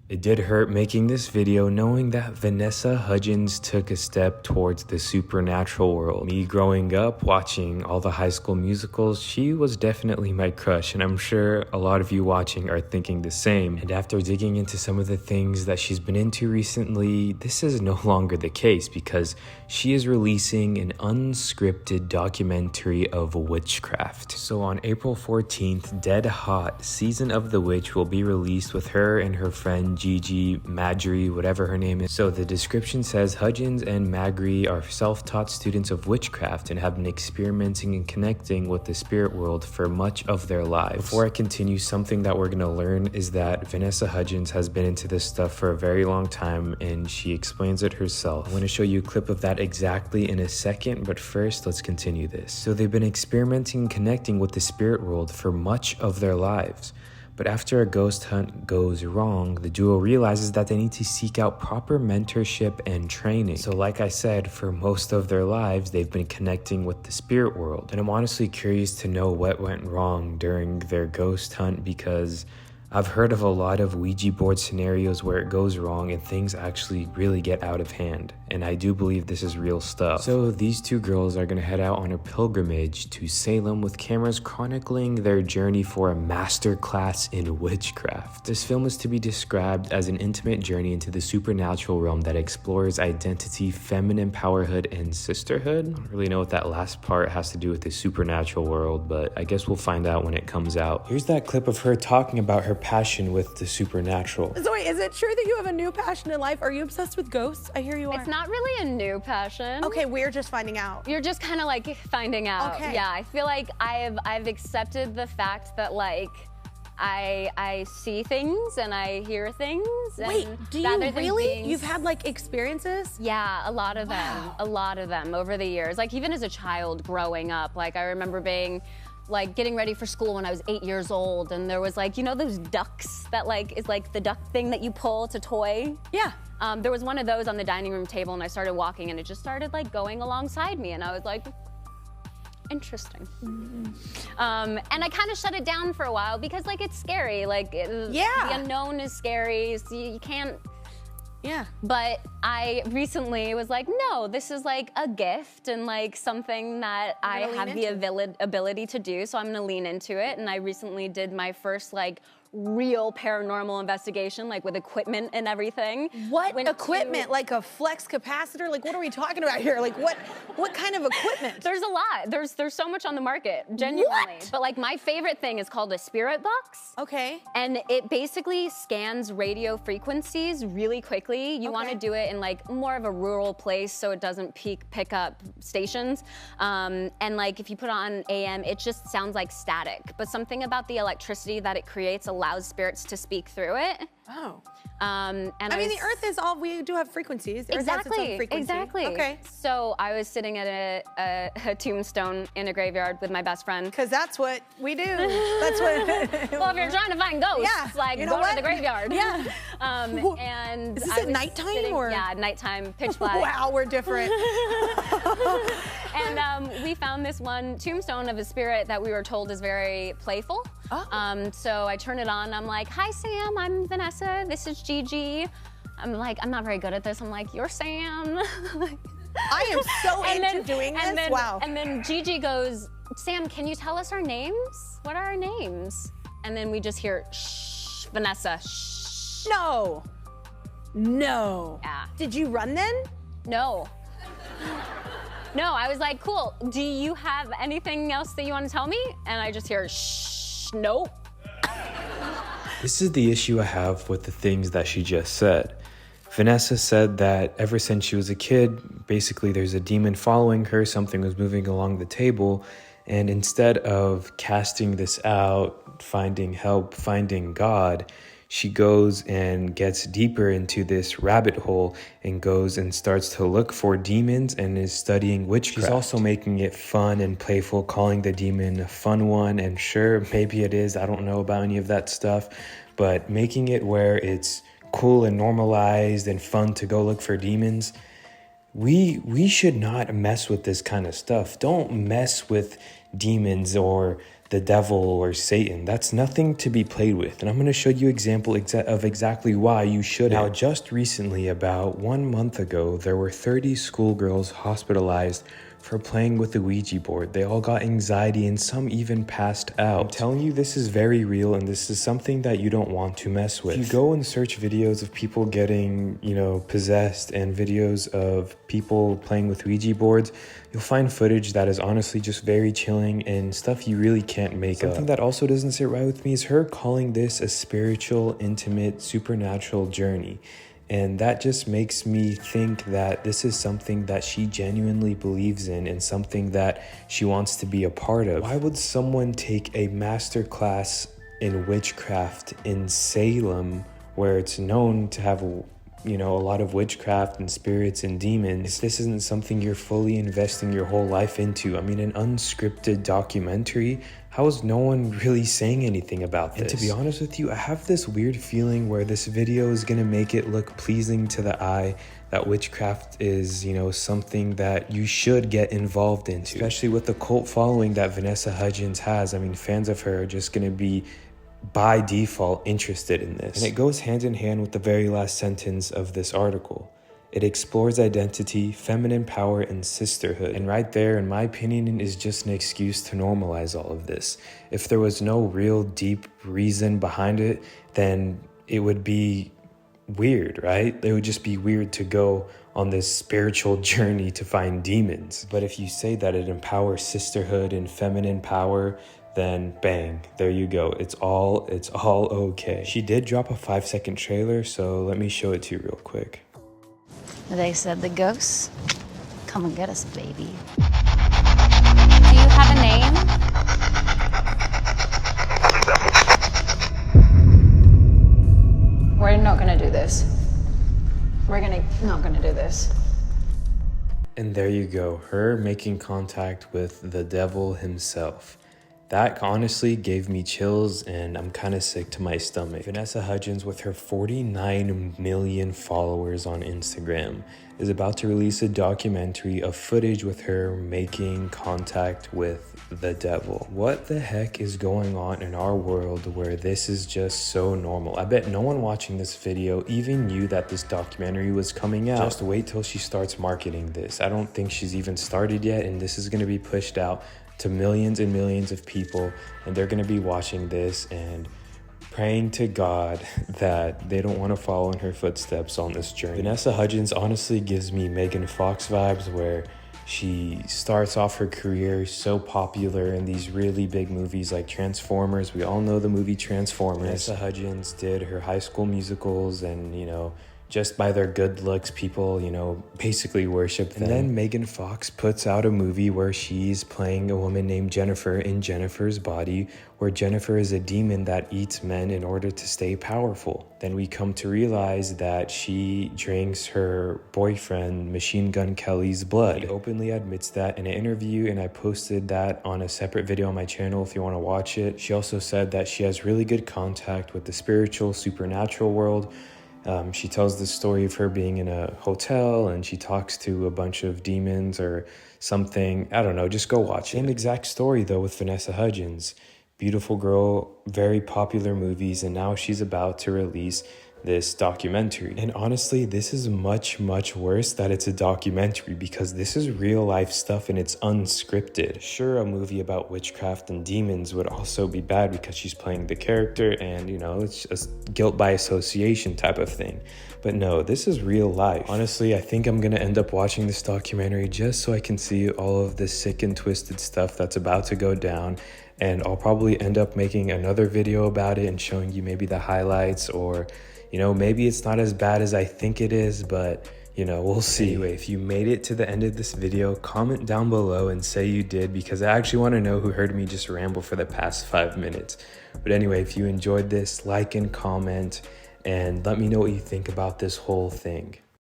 It did hurt making this video knowing that Vanessa Hudgens took a step towards the supernatural world. Me growing up watching all the High School Musicals, she was definitely my crush, and I'm sure a lot of you watching are thinking the same. And after digging into some of the things that she's been into recently, this is no longer the case because she is releasing an unscripted documentary of witchcraft. So on April 14th, Dead Hot, Season of the Witch will be released with her and her friend Gigi, Madry, whatever her name is. So the description says Hudgens and Madry are self-taught students of witchcraft and have been experimenting and connecting with the spirit world for much of their lives. Before I continue, something that we're gonna learn is that Vanessa Hudgens has been into this stuff for a very long time and she explains it herself. I want to show you a clip of that exactly in a second, but first let's continue this. So they've been experimenting and connecting with the spirit world for much of their lives. But after a ghost hunt goes wrong, the duo realizes that they need to seek out proper mentorship and training. So like I said, for most of their lives, they've been connecting with the spirit world. And I'm honestly curious to know what went wrong during their ghost hunt because I've heard of a lot of Ouija board scenarios where it goes wrong and things actually really get out of hand. And I do believe this is real stuff. So these two girls are gonna head out on a pilgrimage to Salem with cameras chronicling their journey for a master class in witchcraft. This film is to be described as an intimate journey into the supernatural realm that explores identity, feminine powerhood, and sisterhood. I don't really know what that last part has to do with the supernatural world, but I guess we'll find out when it comes out. Here's that clip of her talking about her passion with the supernatural. So wait, is it true that you have a new passion in life? Are you obsessed with ghosts? I hear you are. It's not really a new passion. Okay, we're just finding out. You're just kind of like finding out. Okay. Yeah, I feel like I've accepted the fact that like I see things and I hear things. Wait, and do rather you than really? being- You've had like experiences? Yeah, a lot of them over the years. Like even as a child growing up, like I remember being like getting ready for school when I was 8 years old, and there was like, you know those ducks that like is like the duck thing that you pull, it's a toy? Yeah. There was one of those on the dining room table and I started walking and it just started like going alongside me and I was like, interesting. And I kind of shut it down for a while because like it's scary, like the unknown is scary, so you can't. Yeah. But I recently was like, no, this is like a gift and like something that I have the ability to do, so I'm gonna lean into it. And I recently did my first like real paranormal investigation, like with equipment and everything. What equipment? Like a flex capacitor? Like what are we talking about here? Like what kind of equipment? There's a lot. There's so much on the market, genuinely. What? But like my favorite thing is called a spirit box. Okay. And it basically scans radio frequencies really quickly. You want to do it in like more of a rural place so it doesn't pick up stations. And like if you put on AM, it just sounds like static. But something about the electricity that it creates allows spirits to speak through it. Oh. And I mean, the Earth is all, we do have frequencies. The Earth has its own frequency. Exactly. Okay. So I was sitting at a tombstone in a graveyard with my best friend. Because that's what we do. That's what. Well, if you're trying to find ghosts, like you know go to the graveyard. Yeah. And is this at nighttime or? Yeah, nighttime, pitch black. Wow, we're different. And we found this one tombstone of a spirit that we were told is very playful. Oh. So I turn it on. I'm like, hi, Sam. I'm Vanessa. This is Gigi. I'm like, I'm not very good at this. I'm like, you're Sam. I am so into doing this. Wow. And then Gigi goes, Sam, can you tell us our names? What are our names? And then we just hear, shh, Vanessa, shh. No. No. Yeah. Did you run then? No. No, I was like, cool. Do you have anything else that you want to tell me? And I just hear, shh, nope. This is the issue I have with the things that she just said. Vanessa said that ever since she was a kid, basically there's a demon following her, something was moving along the table, and instead of casting this out, finding help, finding God, she goes and gets deeper into this rabbit hole and goes and starts to look for demons and is studying witchcraft. She's also making it fun and playful, calling the demon a fun one, and sure, maybe it is, I don't know about any of that stuff, but making it where it's cool and normalized and fun to go look for demons. We should not mess with this kind of stuff. Don't mess with demons or the devil or Satan. That's nothing to be played with. And I'm going to show you example of exactly why you shouldn't. Now, just recently, about 1 month ago, there were 30 schoolgirls hospitalized for playing with the Ouija board. They all got anxiety and some even passed out. I'm telling you, this is very real and this is something that you don't want to mess with. If you go and search videos of people getting, possessed and videos of people playing with Ouija boards, you'll find footage that is honestly just very chilling and stuff you really can't make up. Something that also doesn't sit right with me is her calling this a spiritual, intimate, supernatural journey. And that just makes me think that this is something that she genuinely believes in and something that she wants to be a part of. Why would someone take a master class in witchcraft in Salem, where it's known to have a lot of witchcraft and spirits and demons, if this isn't something you're fully investing your whole life into? I mean, an unscripted documentary, how is no one really saying anything about this? And to be honest with you, I have this weird feeling where this video is gonna make it look pleasing to the eye, that witchcraft is, something that you should get involved into. Especially with the cult following that Vanessa Hudgens has. I mean, fans of her are just gonna be by default interested in this. And it goes hand in hand with the very last sentence of this article. It explores identity, feminine power, and sisterhood. And right there, in my opinion, is just an excuse to normalize all of this. If there was no real deep reason behind it, then it would be weird, right? It would just be weird to go on this spiritual journey to find demons. But if you say that it empowers sisterhood and feminine power, then bang, there you go. It's all okay. She did drop a 5-second trailer, so let me show it to you real quick. They said the ghosts come and get us, baby. Do you have a name? We're not gonna do this. We're not gonna do this. And there you go, her making contact with the devil himself. That honestly gave me chills and I'm kind of sick to my stomach. Vanessa Hudgens, with her 49 million followers on Instagram, is about to release a documentary of footage with her making contact with the devil. What the heck is going on in our world where this is just so normal? I bet no one watching this video even knew that this documentary was coming out. Just wait till she starts marketing this. I don't think she's even started yet, and this is going to be pushed out to millions and millions of people, and they're going to be watching this and praying to God that they don't want to follow in her footsteps on this journey. Vanessa Hudgens honestly gives me Megan Fox vibes, where she starts off her career so popular in these really big movies like Transformers. We all know the movie Transformers. Vanessa Hudgens did her High School Musicals, and just by their good looks, people, basically worship them. And then Megan Fox puts out a movie where she's playing a woman named Jennifer in Jennifer's body, where Jennifer is a demon that eats men in order to stay powerful. Then we come to realize that she drinks her boyfriend, Machine Gun Kelly's blood. She openly admits that in an interview, and I posted that on a separate video on my channel if you want to watch it. She also said that she has really good contact with the spiritual, supernatural world. She tells the story of her being in a hotel and she talks to a bunch of demons or something. I don't know, just go watch it. Same exact story though with Vanessa Hudgens. Beautiful girl, very popular movies, and now she's about to release this documentary. And honestly, this is much, much worse that it's a documentary, because this is real life stuff and it's unscripted. Sure, a movie about witchcraft and demons would also be bad because she's playing the character and, it's just guilt by association type of thing. But no, this is real life. Honestly, I think I'm gonna end up watching this documentary just so I can see all of the sick and twisted stuff that's about to go down. And I'll probably end up making another video about it and showing you maybe the highlights, or maybe it's not as bad as I think it is, but we'll see. Anyway, if you made it to the end of this video, comment down below and say you did, because I actually want to know who heard me just ramble for the past 5 minutes. But anyway, if you enjoyed this, like and comment, and let me know what you think about this whole thing.